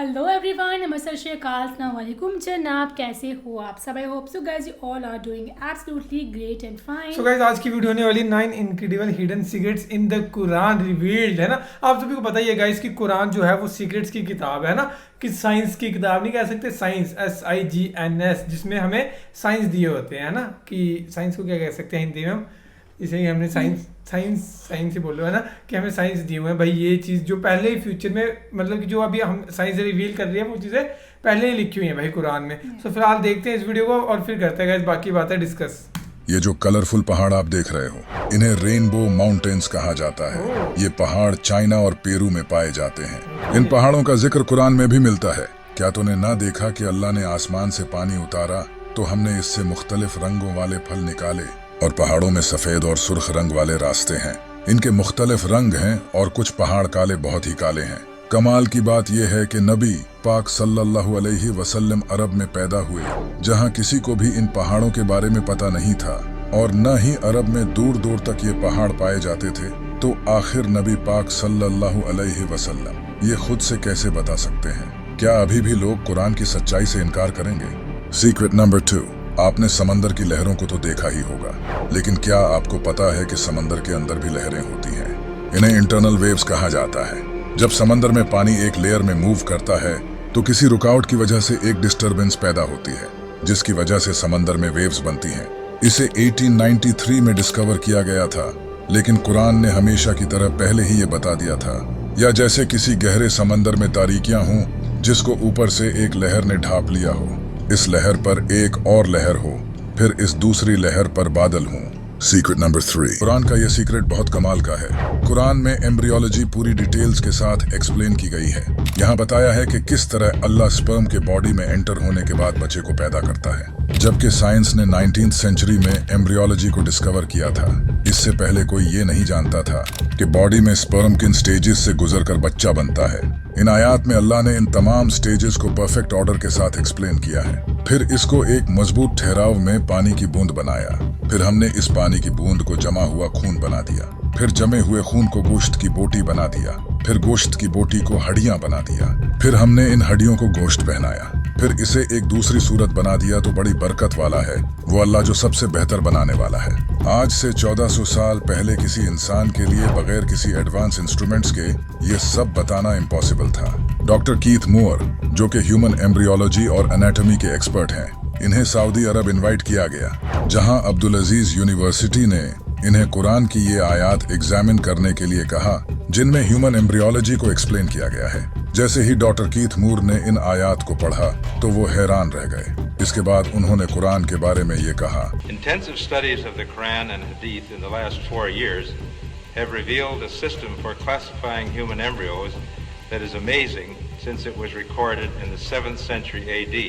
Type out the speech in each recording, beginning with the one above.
Hello everyone, नमस्ते श्रीकाल, अस्सलाम वालेकुम जनाब, कैसे हो आप सब? I hope so guys you all are doing absolutely great and fine. So guys, आज की वीडियो होने वाली 9 incredible hidden secrets in the Quran revealed, है ना। आप सभी को पता ही है गाइस कि कुरान जो है वो सीक्रेट्स की किताब है ना, कि साइंस की किताब नहीं कह सकते, साइंस SIGNS, जिसमें हमें साइंस दिए होते हैं ना, कि साइंस को क्या कह सकते हैं हिंदी में हम, इसे ही हमने साइंस ही बोल रहे हो, है ना, कि हमें साइंस दिए हुए हैं भाई। ये चीज़ जो पहले ही फ्यूचर में, मतलब कि जो अभी हम साइंस रिवील कर रही है वो चीज़ें पहले ही लिखी हुई हैं भाई कुरान में। सो फिलहाल देखते हैं इस वीडियो को और फिर करते हैं गाइस बाकी बातें डिस्कस। ये जो कलरफुल पहाड़ आप देख रहे हो, इन्हें रेनबो माउंटेन्स कहा जाता है। ये पहाड़ चाइना और पेरू में पाए जाते हैं। इन पहाड़ों का जिक्र कुरान में भी मिलता है। क्या तूने ना देखा कि अल्लाह ने आसमान से पानी उतारा तो हमने इससे मुख्तलिफ रंगों वाले फल निकाले, और पहाड़ों में सफेद और सुर्ख रंग वाले रास्ते हैं। इनके मुख्तलिफ रंग हैं और कुछ पहाड़ काले, बहुत ही काले हैं। कमाल की बात यह है कि नबी पाक सल्लल्लाहु अलैहि वसल्लम अरब में पैदा हुए, जहां किसी को भी इन पहाड़ों के बारे में पता नहीं था, और न ही अरब में दूर दूर तक ये पहाड़ पाए जाते थे। तो आखिर नबी पाक सल्लल्लाहु अलैहि वसल्लम ये खुद से कैसे बता सकते हैं? क्या अभी भी लोग कुरान की सच्चाई से इनकार करेंगे? सीक्रेट नंबर 2, आपने समंदर की लहरों को तो देखा ही होगा, लेकिन क्या आपको पता है कि समंदर के अंदर भी लहरें होती हैं? इन्हें इंटरनल वेव्स कहा जाता है। जब समंदर में पानी एक लेयर में मूव करता है तो किसी रुकावट की वजह से एक डिस्टरबेंस पैदा होती है, जिसकी वजह से समंदर में वेव्स बनती हैं। इसे 1893 में डिस्कवर किया गया था, लेकिन कुरान ने हमेशा की तरह पहले ही ये बता दिया था। या जैसे किसी गहरे समंदर में तारीकियां हों जिसको ऊपर से एक लहर ने ढांप लिया हो, इस लहर पर एक और लहर हो, फिर इस दूसरी लहर पर बादल हों। सीक्रेट नंबर 3, कुरान का यह सीक्रेट बहुत कमाल का है। कुरान में एम्ब्रियोलॉजी पूरी डिटेल्स के साथ एक्सप्लेन की गई है। यहाँ बताया है कि किस तरह अल्लाह स्पर्म के बॉडी में एंटर होने के बाद बच्चे को पैदा करता है, जबकि साइंस ने 19th सेंचुरी में एम्ब्रियोलॉजी को डिस्कवर किया था। इससे पहले कोई ये नहीं जानता था कि बॉडी में स्पर्म किन स्टेजेस से गुजरकर बच्चा बनता है। इन आयात में अल्लाह ने इन तमाम स्टेजेस को परफेक्ट ऑर्डर के साथ एक्सप्लेन किया है। फिर इसको एक मजबूत ठहराव में पानी की बूंद बनाया। फिर हमने इस पानी की बूंद को जमा हुआ खून बना दिया। फिर जमे हुए खून को गोश्त की बोटी बना दिया। फिर गोश्त की बोटी को हड्डियां बना दिया। फिर हमने इन हड्डियों को गोश्त पहनाया। फिर इसे एक दूसरी सूरत बना दिया तो बड़ी बरकत वाला है वो अल्लाह जो सबसे बेहतर बनाने वाला है। आज से 1400 साल पहले किसी इंसान के लिए बगैर किसी एडवांस इंस्ट्रूमेंट्स के ये सब बताना इम्पॉसिबल था। डॉक्टर कीथ मूर, जो कि ह्यूमन एम्ब्रियोलॉजी और एनाटॉमी के एक्सपर्ट हैं, इन्हें सऊदी अरब इनवाइट किया गया, जहां अब्दुल अजीज यूनिवर्सिटी ने इन्हें कुरान की ये आयात एग्जामिन करने के लिए कहा, जिनमें ह्यूमन एम्ब्रियोलॉजी को एक्सप्लेन किया गया है। जैसे ही डॉक्टर कीथ मूर ने इन आयात को पढ़ा तो वो हैरान रह गए। इसके बाद उन्होंने कुरान के बारे में ये कहा, Intensive studies of the Quran and Hadith in the last 4 years have revealed a system for classifying human embryos that is amazing since it was recorded in the 7th century AD.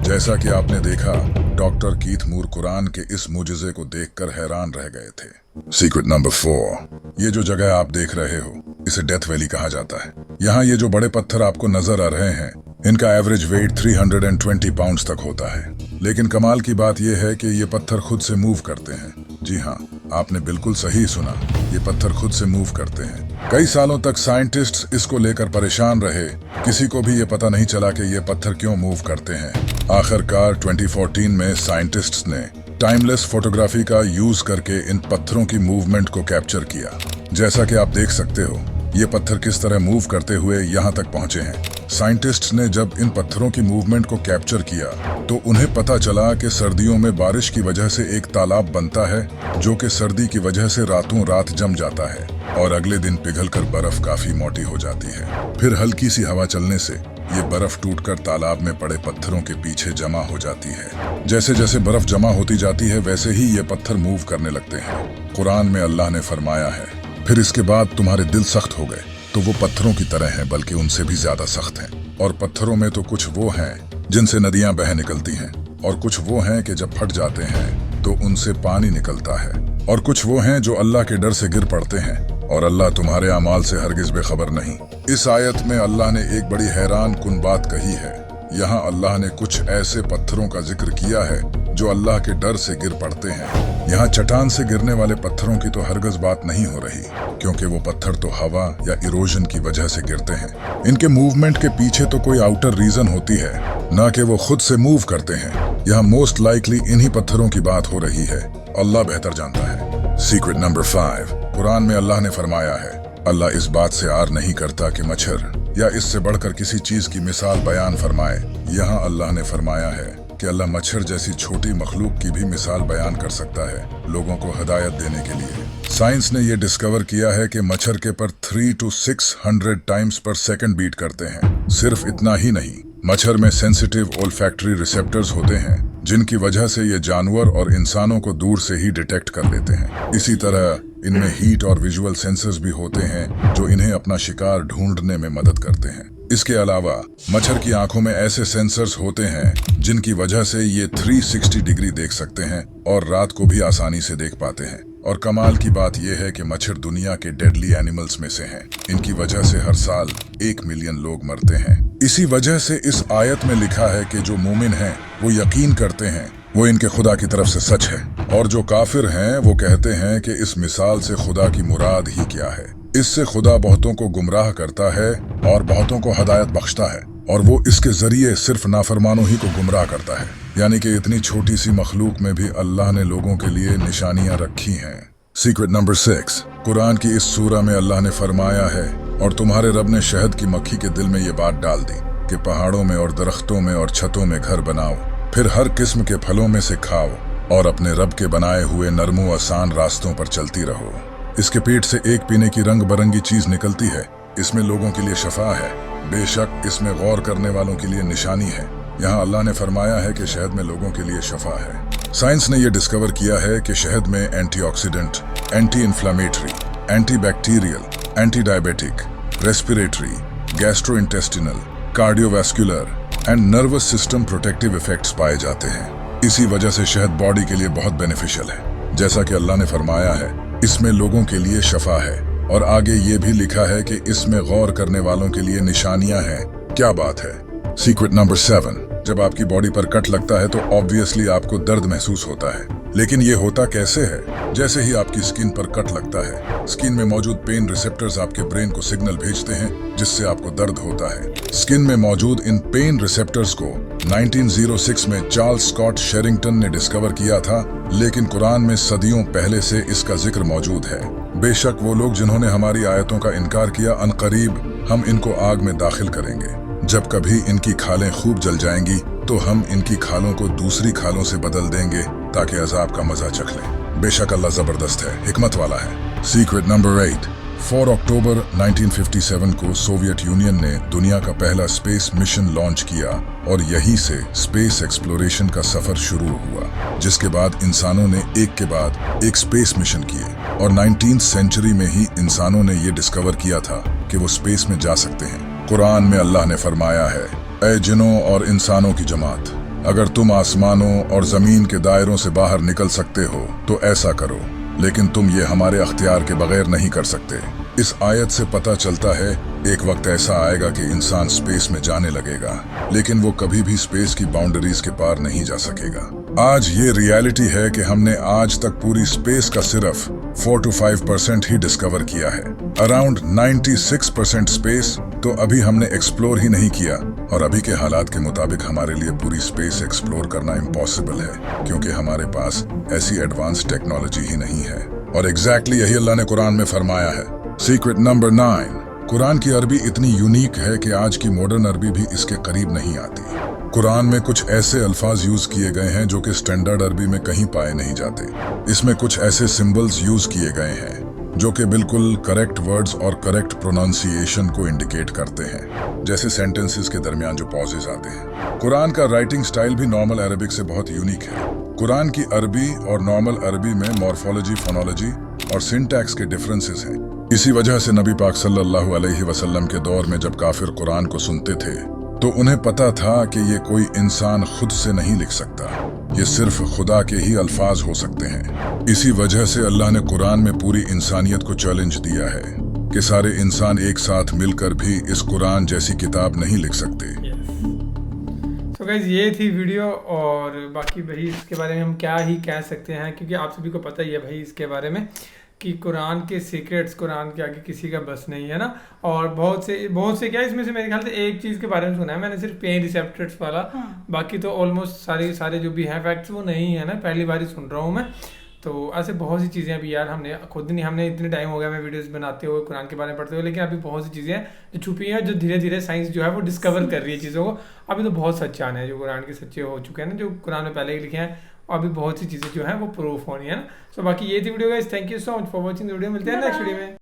जैसा कि आपने देखा, doctor Keith मूर कुरान के इस मुजिजे को देखकर हैरान रह गए थे। सीक्रेट नंबर 4, ये जो जगह आप देख रहे हो इसे डेथ वैली कहा जाता है। यहाँ ये जो बड़े पत्थर आपको नजर आ रहे हैं, इनका एवरेज वेट 320 पाउंड्स तक होता है। लेकिन कमाल की बात यह है कि ये पत्थर खुद से मूव करते हैं। जी हाँ, आपने बिल्कुल सही सुना, ये पत्थर खुद से मूव करते हैं। कई सालों तक साइंटिस्ट्स इसको लेकर परेशान रहे। किसी को भी ये पता नहीं चला कि ये पत्थर क्यों मूव करते हैं। आखिरकार 2014 में साइंटिस्ट्स ने टाइमलेस फोटोग्राफी का यूज करके इन पत्थरों की मूवमेंट को कैप्चर किया। जैसा कि आप देख सकते हो, ये पत्थर किस तरह मूव करते हुए यहाँ तक पहुँचे हैं। साइंटिस्ट्स ने जब इन पत्थरों की मूवमेंट को कैप्चर किया तो उन्हें पता चला कि सर्दियों में बारिश की वजह से एक तालाब बनता है, जो कि सर्दी की वजह से रातों रात जम जाता है और अगले दिन पिघलकर बर्फ काफी मोटी हो जाती है। फिर हल्की सी हवा चलने से ये बर्फ टूटकर तालाब में पड़े पत्थरों के पीछे जमा हो जाती है। जैसे जैसे बर्फ जमा होती जाती है वैसे ही ये पत्थर मूव करने लगते हैं। कुरान में अल्लाह ने फरमाया है, फिर इसके बाद तुम्हारे दिल सख्त हो गए तो वो पत्थरों की तरह हैं, बल्कि उनसे भी ज्यादा सख्त हैं। और पत्थरों में तो कुछ वो हैं जिनसे नदियां बह निकलती हैं, और कुछ वो हैं कि जब फट जाते हैं तो उनसे पानी निकलता है, और कुछ वो हैं जो अल्लाह के डर से गिर पड़ते हैं, और अल्लाह तुम्हारे अमाल से हरगिज बेखबर नहीं। इस आयत में अल्लाह ने एक बड़ी हैरान कुन बात कही है। यहाँ अल्लाह ने कुछ ऐसे पत्थरों का जिक्र किया है जो अल्लाह के डर से गिर पड़ते हैं। यहाँ चट्टान से गिरने वाले पत्थरों की तो हरगज बात नहीं हो रही, क्योंकि वो पत्थर तो हवा या इरोजन की वजह से गिरते हैं। इनके मूवमेंट के पीछे तो कोई आउटर रीजन होती है, ना कि वो खुद से मूव करते हैं। यहाँ मोस्ट लाइकली इन्हीं पत्थरों की बात हो रही है। अल्लाह बेहतर जानता है। सीक्रेट नंबर 5, कुरान में अल्लाह ने फरमाया है, अल्लाह इस बात से आर नहीं करता कि मच्छर या इससे बढ़कर किसी चीज की मिसाल बयान फरमाए। यहाँ अल्लाह ने फरमाया है कि अल्लाह मच्छर जैसी छोटी मखलूक की भी मिसाल बयान कर सकता है लोगों को हिदायत देने के लिए। साइंस ने यह डिस्कवर किया है कि मच्छर के पर 300 to 600 टाइम्स पर सेकंड बीट करते हैं। सिर्फ इतना ही नहीं, मच्छर में सेंसिटिव ओल्फैक्टरी रिसेप्टर्स होते हैं, जिनकी वजह से ये जानवर और इंसानों को दूर से ही डिटेक्ट कर लेते हैं। इसी तरह इनमें हीट और विजुअल सेंसर्स भी होते हैं, जो इन्हें अपना शिकार ढूंढने में मदद करते हैं। इसके अलावा मच्छर की आंखों में ऐसे सेंसर्स होते हैं जिनकी वजह से ये 360 डिग्री देख सकते हैं और रात को भी आसानी से देख पाते हैं। और कमाल की बात यह है कि मच्छर दुनिया के डेडली एनिमल्स में से हैं। इनकी वजह से हर साल 1 मिलियन लोग मरते हैं। इसी वजह से इस आयत में लिखा है कि जो मोमिन हैं वो यकीन करते हैं, वो इनके खुदा की तरफ से सच है, और जो काफिर हैं वो कहते हैं कि इस मिसाल से खुदा की मुराद ही क्या है। इससे खुदा बहुतों को गुमराह करता है और बहुतों को हदायत बख्शता है, और वो इसके जरिए सिर्फ नाफरमानों ही को गुमराह करता है। यानी कि इतनी छोटी सी मखलूक में भी अल्लाह ने लोगों के लिए निशानियां रखी हैं। सीक्रेट नंबर 6, कुरान की इस सूरा में अल्लाह ने फरमाया है, और तुम्हारे रब ने शहद की मक्खी के दिल में ये बात डाल दी कि पहाड़ों में और दरख्तों में और छतों में घर बनाओ, फिर हर किस्म के फलों में से खाओ और अपने रब के बनाए हुए नरमो आसान रास्तों पर चलती रहो। इसके पेट से एक पीने की रंग बरंगी चीज निकलती है। इसमें लोगों के लिए शफा है। बेशक इसमें गौर करने वालों के लिए निशानी है। यहाँ अल्लाह ने फरमाया है कि शहद में लोगों के लिए शफा है। साइंस ने यह डिस्कवर किया है कि शहद में antioxidant, anti inflammatory, anti bacterial, anti diabetic, respiratory, gastrointestinal, cardiovascular and nervous system protective effects पाए जाते हैं। इसी वजह से शहद बॉडी के लिए बहुत बेनिफिशियल है। जैसा कि अल्लाह ने फरमाया है, इसमें लोगों के लिए शफा है, और आगे ये भी लिखा है कि इसमें गौर करने वालों के लिए निशानियां हैं। क्या बात है। सीक्रेट नंबर 7, जब आपकी बॉडी पर कट लगता है तो ऑब्वियसली आपको दर्द महसूस होता है, लेकिन ये होता कैसे है? जैसे ही आपकी स्किन पर कट लगता है, स्किन में मौजूद पेन रिसेप्टर्स आपके ब्रेन को सिग्नल भेजते हैं, जिससे आपको दर्द होता है। स्किन में मौजूद इन पेन रिसेप्टर्स को 1906 में चार्ल्स स्कॉट शेरिंगटन ने डिस्कवर किया था, लेकिन कुरान में सदियों पहले से इसका जिक्र मौजूद है। बेशक वो लोग जिन्होंने हमारी आयतों का इनकार किया, अनकरीब हम इनको आग में दाखिल करेंगे। जब कभी इनकी खालें खूब जल जाएंगी तो हम इनकी खालों को दूसरी खालों से बदल देंगे ताकि अजाब का मजा चख लें। बेशक अल्लाह जबरदस्त है, हिकमत वाला है। सीक्रेट नंबर 8, 4 अक्टूबर 1957 को सोवियत यूनियन ने दुनिया का पहला स्पेस मिशन लॉन्च किया, और यहीं से स्पेस एक्सप्लोरेशन का सफर शुरू हुआ, जिसके बाद इंसानों ने एक के बाद एक स्पेस मिशन किए, और 19th सेंचुरी में ही इंसानों ने ये डिस्कवर किया था कि वो स्पेस में जा सकते हैं। कुरान में अल्लाह ने फरमाया है, ऐ जिनों और इंसानों की जमात, अगर तुम आसमानों और जमीन के दायरों से बाहर निकल सकते हो तो ऐसा करो, लेकिन तुम ये हमारे अख्तियार के बगैर नहीं कर सकते। इस आयत से पता चलता है एक वक्त ऐसा आएगा कि इंसान स्पेस में जाने लगेगा, लेकिन वो कभी भी स्पेस की बाउंड्रीज के पार नहीं जा सकेगा। आज ये रियलिटी है कि हमने आज तक पूरी स्पेस का सिर्फ 4 to 5% ही डिस्कवर किया है। अराउंड 96% स्पेस तो अभी हमने एक्सप्लोर ही नहीं किया, और अभी के हालात के मुताबिक हमारे लिए पूरी स्पेस एक्सप्लोर करना इम्पॉसिबल है, क्योंकि हमारे पास ऐसी एडवांस टेक्नोलॉजी ही नहीं है। और एग्जैक्टली यही अल्लाह ने कुरान में फरमाया है। सीक्रेट नंबर 9, कुरान की अरबी इतनी यूनिक है कि आज की मॉडर्न अरबी भी इसके करीब नहीं आती। कुरान में कुछ ऐसे अल्फाज यूज किए गए हैं जो कि स्टैंडर्ड अरबी में कहीं पाए नहीं जाते। इसमें कुछ ऐसे सिंबल्स यूज किए गए हैं जो कि बिल्कुल करेक्ट वर्ड्स और करेक्ट प्रोनाउंसिएशन को इंडिकेट करते हैं, जैसे सेंटेंसेस के दरमियान जो पॉजेज आते हैं। कुरान का राइटिंग स्टाइल भी नॉर्मल अरबिक से बहुत यूनिक है। कुरान की अरबी और नॉर्मल अरबी में मॉर्फोलॉजी, फोनोलॉजी और सिंटैक्स के डिफरेंसेस हैं। इसी वजह से नबी पाक सल्लल्लाहु अलैहि वसल्लम के दौर में जब काफिर कुरान को सुनते थे तो उन्हें पता था कि ये कोई इंसान खुद से नहीं लिख सकता, ये सिर्फ खुदा के ही अल्फाज हो सकते हैं। इसी वजह से अल्लाह ने कुरान में पूरी इंसानियत को चैलेंज दिया है कि सारे इंसान एक साथ मिलकर भी इस कुरान जैसी किताब नहीं लिख सकते। तो गाइज ये थी वीडियो, और बाकी भाई इसके बारे में हम क्या ही कह सकते हैं, क्योंकि आप सभी को पता ही है भाई इसके बारे में कि कुरान के सीक्रेट्स कुरान के आगे किसी का बस नहीं है ना। और बहुत से क्या, इसमें से मेरे ख्याल से एक चीज़ के बारे में सुना है मैंने, सिर्फ पेन रिसेप्टर्स वाला। बाकी तो ऑलमोस्ट सारे जो भी हैं फैक्ट्स वो नहीं है ना, पहली बार ही सुन रहा हूँ मैं। तो ऐसे बहुत सी चीज़ें अभी यार हमने इतने टाइम हो गया मैं वीडियोस बनाते हुए कुरान के बारे में पढ़ते हुए, लेकिन अभी बहुत सी चीज़ें हैं जो छुपी हैं, जो धीरे धीरे साइंस जो है वो डिस्कवर कर रही है चीज़ों को। अभी तो बहुत सच्चान है जो कुरान के सच्चे हो चुके हैं ना, जो कुरान में पहले ही लिखे हैं, अभी बहुत सी चीज़ें जो हैं वो प्रूफ होनी है ना। सो बाकी ये थी video guys, thank you so much for watching video, मिलते हैं नेक्स्ट वीडियो में।